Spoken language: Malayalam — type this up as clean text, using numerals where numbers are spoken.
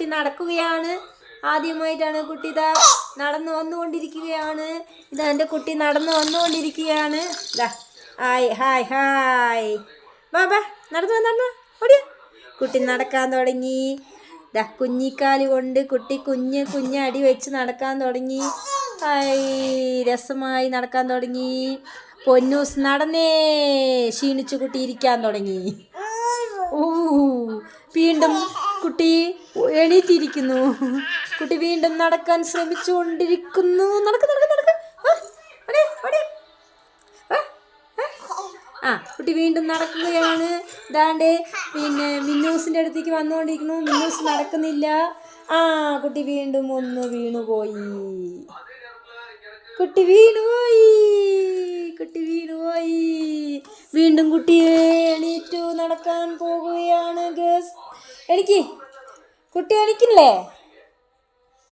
കുട്ടി നടക്കുകയാണ്. ആദ്യമായിട്ടാണ് കുട്ടി ഇതാ നടന്നു വന്നുകൊണ്ടിരിക്കുകയാണ്. ഇതാ എൻ്റെ കുട്ടി നടന്നു വന്നുകൊണ്ടിരിക്കുകയാണ്. ഇതാ ഹായ് ഹായ് ഹായ് ബാബാ നടന്നു നടന്നു ഓടിയ കുട്ടി നടക്കാൻ തുടങ്ങി. ഇതാ കുഞ്ഞിക്കാല് കൊണ്ട് കുട്ടി കുഞ്ഞ് അടി വെച്ച് നടക്കാൻ തുടങ്ങി. ഹായ് രസമായി നടക്കാൻ തുടങ്ങി. പൊന്നൂസ് നടന്നേ ക്ഷീണിച്ചു കുട്ടി ഇരിക്കാൻ തുടങ്ങി. വീണ്ടും കുട്ടി എണീറ്റിരിക്കുന്നു. കുട്ടി വീണ്ടും നടക്കാൻ ശ്രമിച്ചു കൊണ്ടിരിക്കുന്നു. കുട്ടി വീണ്ടും നടക്കുകയാണ്. ഇതാണ്ട് പിന്നെ മിന്നൂസിൻ്റെ അടുത്തേക്ക് വന്നുകൊണ്ടിരിക്കുന്നു. മിന്നൂസ് നടക്കുന്നില്ല. കുട്ടി വീണ്ടും ഒന്ന് വീണുപോയി. കുട്ടി വീണുപോയി. വീണ്ടും കുട്ടി എണീറ്റു നടക്കാൻ പോകുകയാണ്. ഗസ് എണിക്ക് കുട്ടി എണിക്കില്ലേ?